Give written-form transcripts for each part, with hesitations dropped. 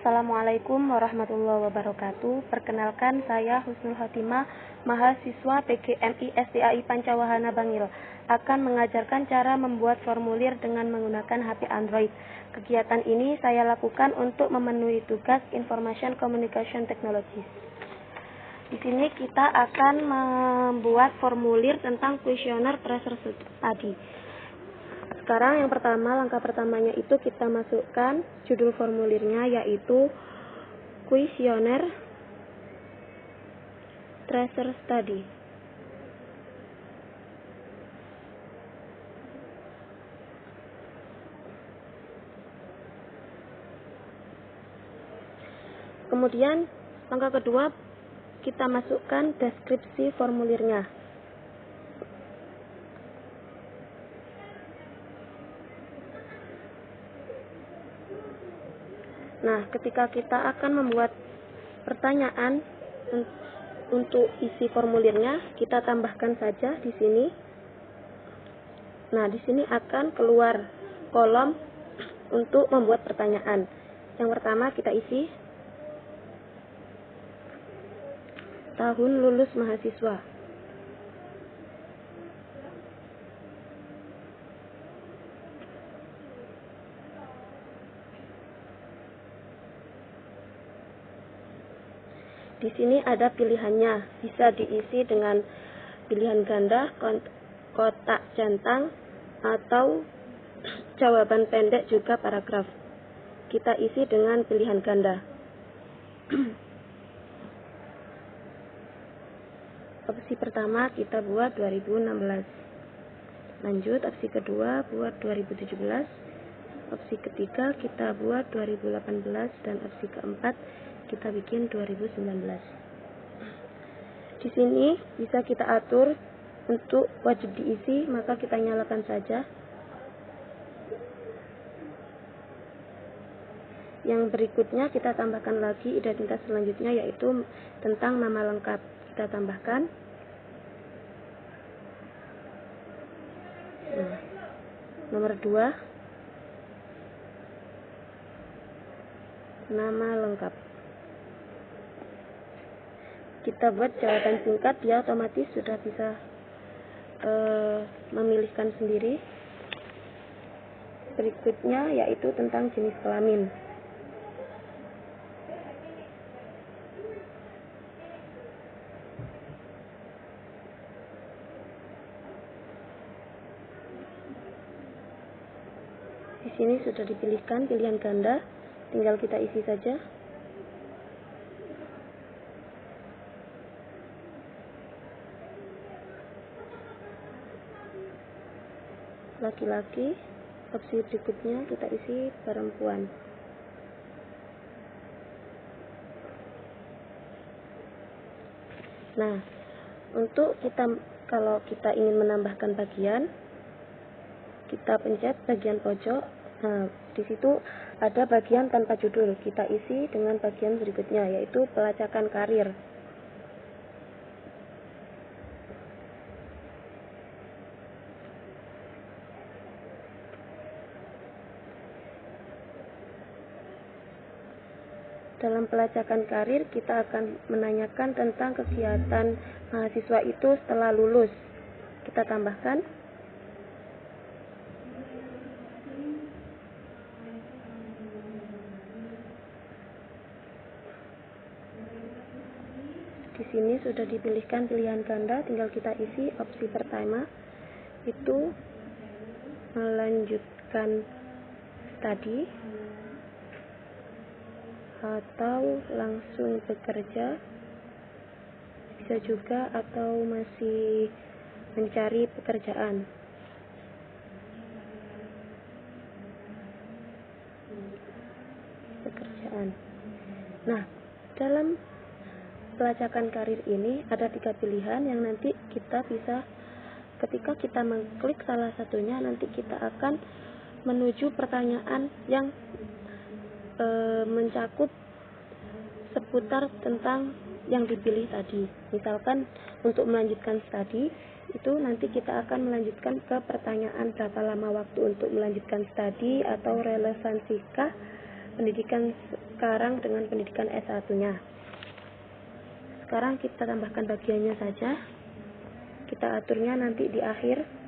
Assalamualaikum warahmatullahi wabarakatuh. Perkenalkan, saya Husnul Khotimah, mahasiswa PGMI SDAI Pancawahana Bangil, akan mengajarkan cara membuat formulir dengan menggunakan HP Android. Kegiatan ini saya lakukan untuk memenuhi tugas Information Communication Technologies. Di sini kita akan membuat formulir tentang kuesioner tracer study. Sekarang yang pertama, langkah pertamanya itu kita masukkan judul formulirnya, yaitu kuesioner tracer study. Kemudian langkah kedua, kita masukkan deskripsi formulirnya. Nah, ketika kita akan membuat pertanyaan untuk isi formulirnya, kita tambahkan saja di sini. Nah, di sini akan keluar kolom untuk membuat pertanyaan. Yang pertama kita isi tahun lulus mahasiswa. Di sini ada pilihannya, bisa diisi dengan pilihan ganda, kotak centang, atau jawaban pendek juga paragraf. Kita isi dengan pilihan ganda. Opsi pertama kita buat 2016. Lanjut, opsi kedua buat 2017. Opsi ketiga kita buat 2018 dan opsi keempat kita bikin 2019. Di sini bisa kita atur untuk wajib diisi, maka kita nyalakan saja. Yang berikutnya kita tambahkan lagi identitas selanjutnya, yaitu tentang nama lengkap. Kita tambahkan. Nah, nomor 2, nama lengkap. Kita buat jawaban singkat, dia otomatis sudah bisa memilihkan sendiri. Berikutnya yaitu tentang jenis kelamin. Di sini sudah dipilihkan pilihan ganda, tinggal kita isi saja. Laki-laki, opsi berikutnya kita isi perempuan. Nah, untuk kalau kita ingin menambahkan bagian, kita pencet bagian pojok. Nah, di situ ada bagian tanpa judul. Kita isi dengan bagian berikutnya, yaitu pelacakan karir. Dalam pelacakan karir, kita akan menanyakan tentang kegiatan mahasiswa itu setelah lulus. Kita tambahkan. Di sini sudah dipilihkan pilihan ganda, tinggal kita isi opsi pertama, itu melanjutkan studi atau langsung bekerja, bisa juga, atau masih mencari pekerjaan. Nah, dalam pelacakan karir ini ada 3 pilihan yang nanti kita bisa, ketika kita mengklik salah satunya, nanti kita akan menuju pertanyaan yang mencakup seputar tentang yang dipilih tadi. Misalkan untuk melanjutkan studi, itu nanti kita akan melanjutkan ke pertanyaan berapa lama waktu untuk melanjutkan studi, atau relevansikah pendidikan sekarang dengan pendidikan S1-nya. Sekarang kita tambahkan bagiannya saja. Kita aturnya nanti di akhir.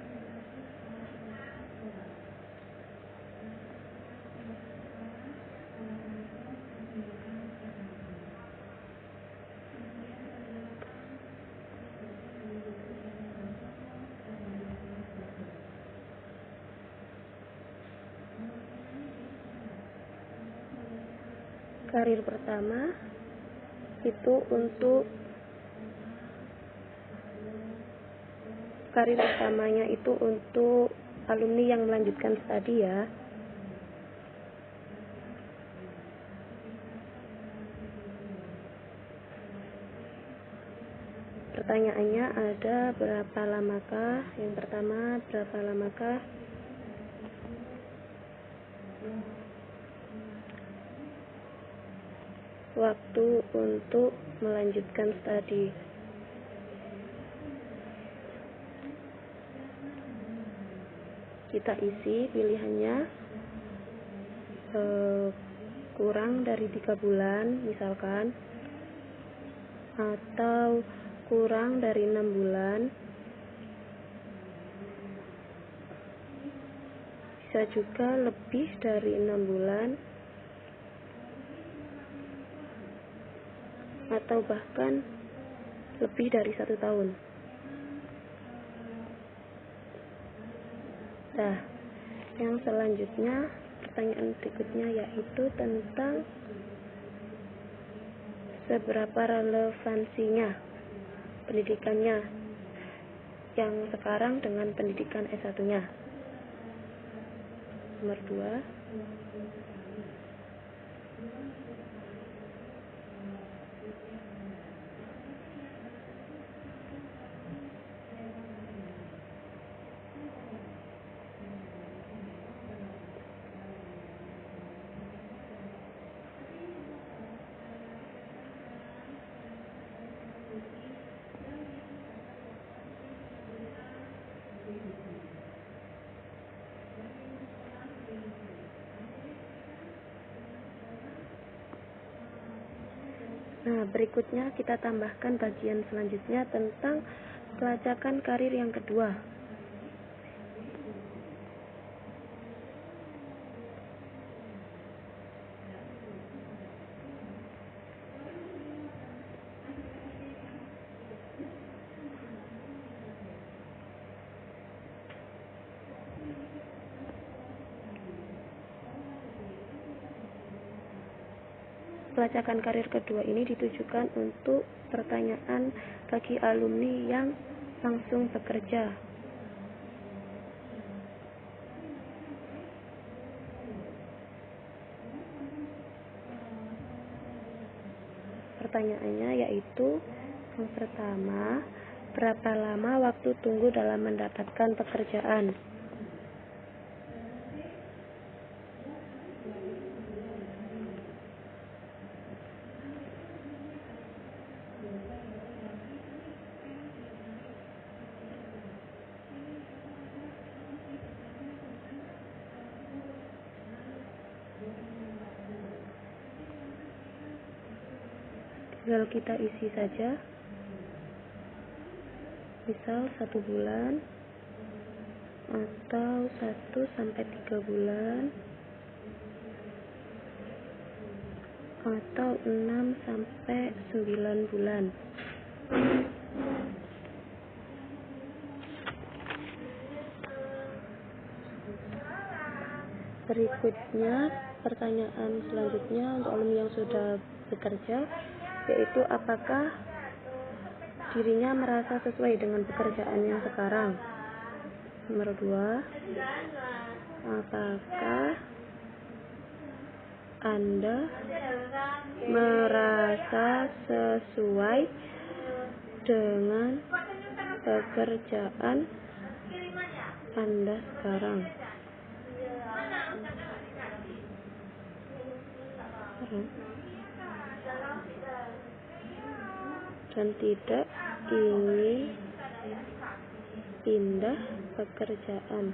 Karir pertama itu untuk karir utamanya itu untuk alumni yang melanjutkan studi ya. Pertanyaannya ada berapa lamakah? Yang pertama, berapa lamakah waktu untuk melanjutkan studi? Kita isi pilihannya kurang dari 3 bulan misalkan, atau kurang dari 6 bulan, bisa juga lebih dari 6 bulan, atau bahkan lebih dari 1 tahun. Nah, yang selanjutnya, pertanyaan berikutnya yaitu tentang seberapa relevansinya pendidikannya yang sekarang dengan pendidikan S1-nya. Nomor 2. Nah, berikutnya kita tambahkan bagian selanjutnya tentang pelacakan karir yang kedua. Pelacakan karir kedua ini ditujukan untuk pertanyaan bagi alumni yang langsung bekerja. Pertanyaannya yaitu yang pertama, berapa lama waktu tunggu dalam mendapatkan pekerjaan? Tinggal kita isi saja, misal 1 bulan, atau 1-3 bulan, atau 6-9 bulan. Berikutnya, pertanyaan selanjutnya untuk alumni yang sudah bekerja, yaitu apakah dirinya merasa sesuai dengan pekerjaan yang sekarang. Nomor 2, apakah Anda merasa sesuai dengan pekerjaan Anda sekarang? Dan tidak ingin pindah pekerjaan.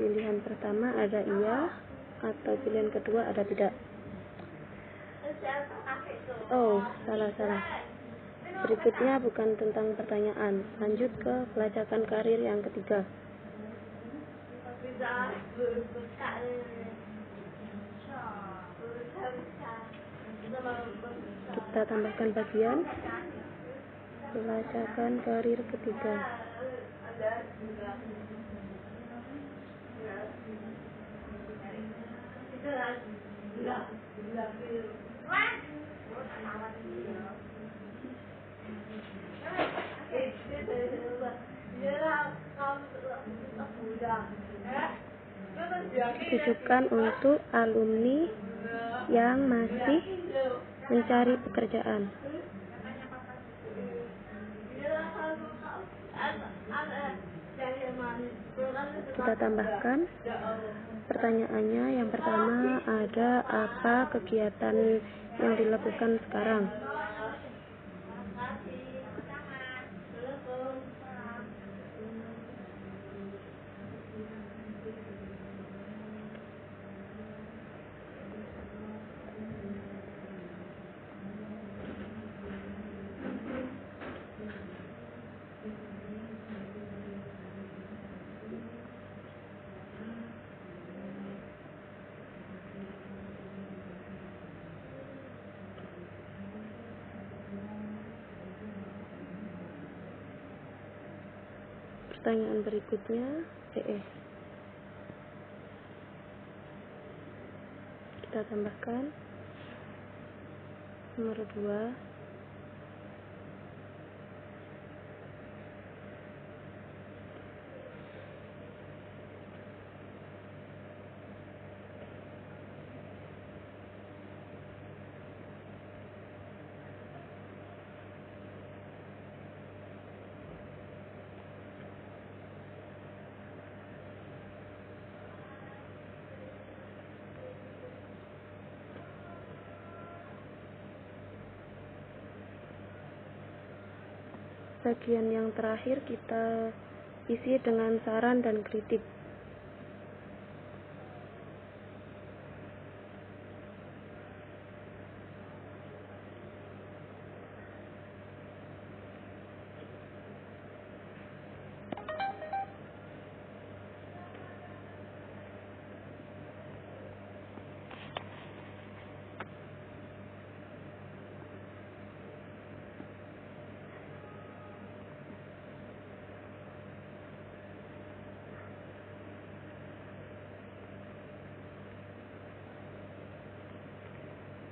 Pilihan pertama ada iya, atau pilihan kedua ada tidak. Oh, salah. Berikutnya bukan tentang pertanyaan. Lanjut ke pelacakan karir yang ketiga. Kita tambahkan bagian pelacakan karir ketiga. Ditujukan untuk alumni yang masih mencari pekerjaan. Kita tambahkan pertanyaannya. Yang pertama ada apa kegiatan yang dilakukan sekarang. Pertanyaan berikutnya kita tambahkan nomor 2. Bagian yang terakhir kita isi dengan saran dan kritik.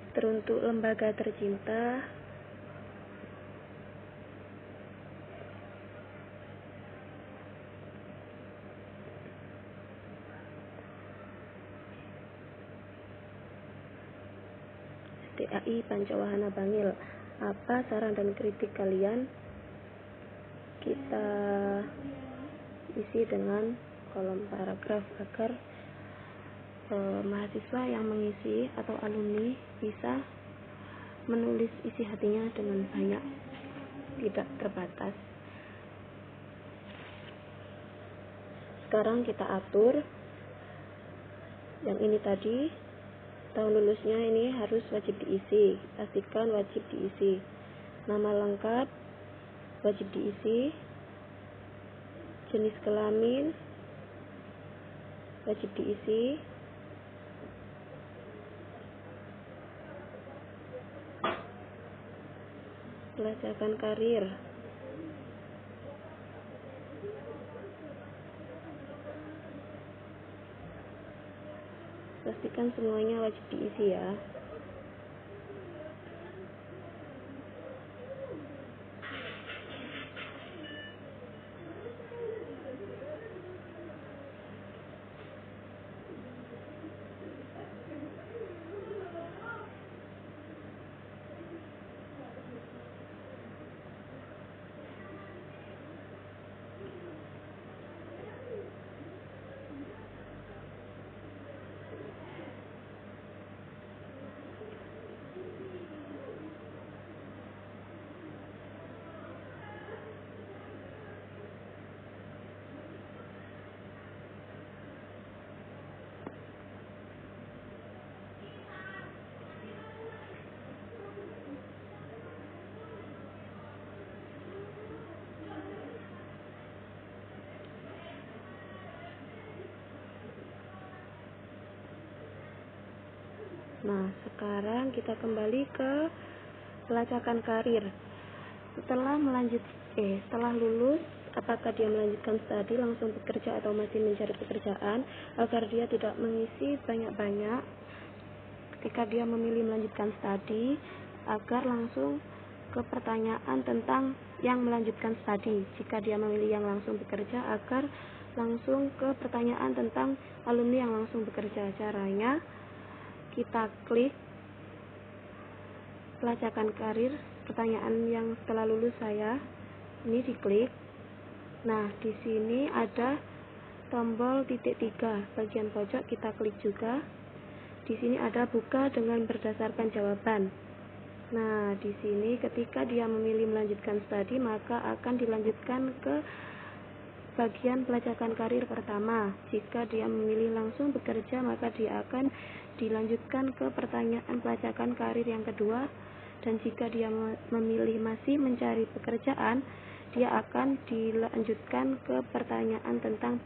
Teruntuk lembaga tercinta, STAI Pancawahana Bangil, apa saran dan kritik kalian? Kita isi dengan kolom paragraf agar mahasiswa yang mengisi atau alumni bisa menulis isi hatinya dengan banyak, tidak terbatas. Sekarang kita atur yang ini tadi, tahun lulusnya ini harus wajib diisi. Pastikan wajib diisi. Nama lengkap wajib diisi. Jenis kelamin wajib diisi. Pelacakan karir pastikan semuanya wajib diisi ya. Nah, sekarang kita kembali ke pelacakan karir. Setelah lulus, apakah dia melanjutkan studi langsung bekerja atau masih mencari pekerjaan, agar dia tidak mengisi banyak-banyak ketika dia memilih melanjutkan studi, agar langsung ke pertanyaan tentang yang melanjutkan studi. Jika dia memilih yang langsung bekerja, agar langsung ke pertanyaan tentang alumni yang langsung bekerja. Caranya, kita klik pelacakan karir, pertanyaan yang setelah lulus saya, ini diklik. Nah, di sini ada tombol titik 3 bagian pojok, kita klik juga. Di sini ada buka dengan berdasarkan jawaban. Nah, di sini ketika dia memilih melanjutkan studi, maka akan dilanjutkan ke bagian pelacakan karir pertama. Jika dia memilih langsung bekerja, maka dia akan dilanjutkan ke pertanyaan pelacakan karir yang kedua. Dan jika dia memilih masih mencari pekerjaan, dia akan dilanjutkan ke pertanyaan tentang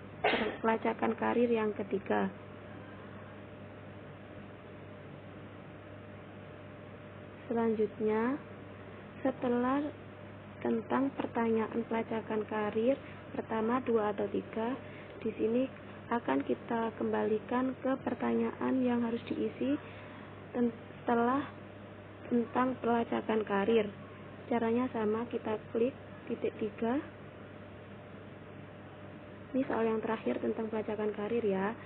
pelacakan karir yang ketiga. Selanjutnya, setelah tentang pertanyaan pelacakan karir pertama, 2 atau 3, di sini akan kita kembalikan ke pertanyaan yang harus diisi setelah tentang pelacakan karir. Caranya sama, kita klik titik 3. Ini soal yang terakhir tentang pelacakan karir ya.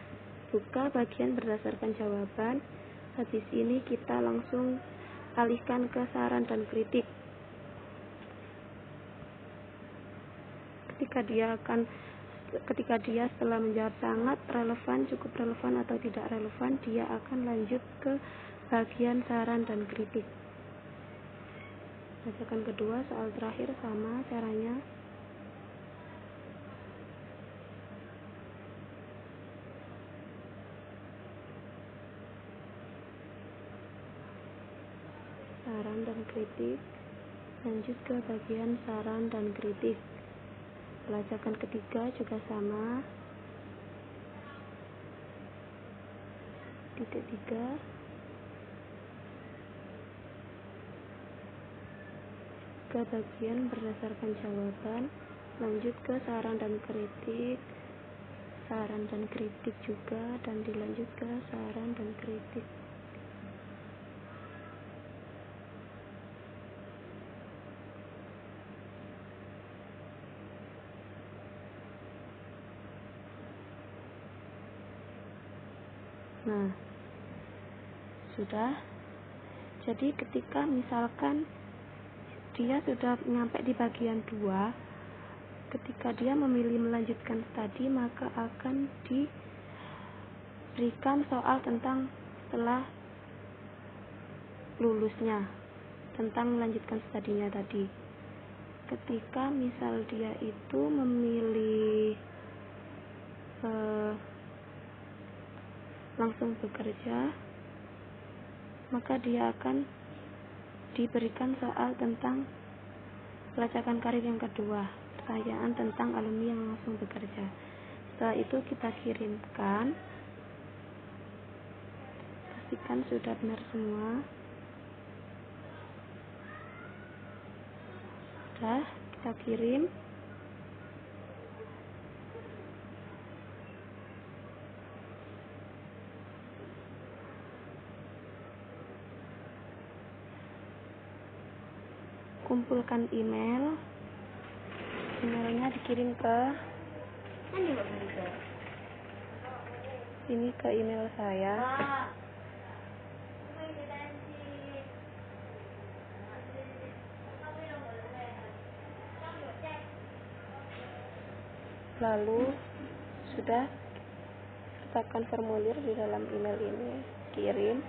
Buka bagian berdasarkan jawaban. Habis ini kita langsung alihkan ke saran dan kritik. Ketika dia setelah menjawab sangat relevan, cukup relevan, atau tidak relevan, dia akan lanjut ke bagian saran dan kritik. Bacakan kedua, soal terakhir sama caranya. Saran dan kritik, lanjut ke bagian saran dan kritik. Pelacakan ketiga juga sama, titik 3. Ke bagian berdasarkan jawaban, lanjut ke saran dan kritik juga, dan dilanjut ke saran dan kritik. Nah, sudah. Jadi ketika misalkan dia sudah sampai di bagian 2, ketika dia memilih melanjutkan studi, maka akan diberikan soal tentang setelah lulusnya, tentang melanjutkan studinya tadi. Ketika misal dia itu memilih langsung bekerja, maka dia akan diberikan soal tentang pelacakan karir yang kedua, pertanyaan tentang alumni yang langsung bekerja. Setelah itu kita kirimkan, pastikan sudah benar semua. Sudah, kita kirim. Kumpulkan emailnya dikirim ke ini, ke email saya. Lalu sudah sertakan formulir di dalam email ini, kirim.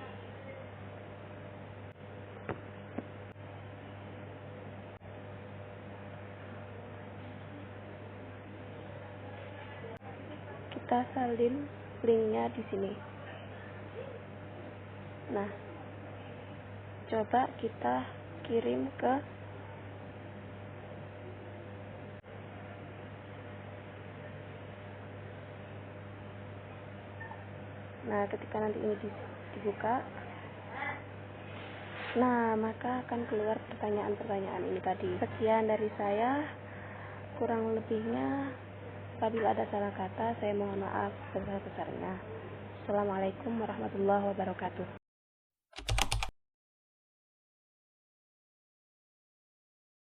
Kita salin linknya di sini. Nah, coba kita kirim ke ketika nanti ini dibuka, Nah, maka akan keluar pertanyaan-pertanyaan ini tadi. Sekian dari saya, kurang lebihnya apabila ada salah kata, saya mohon maaf sebesar-besarnya. Assalamualaikum warahmatullahi wabarakatuh.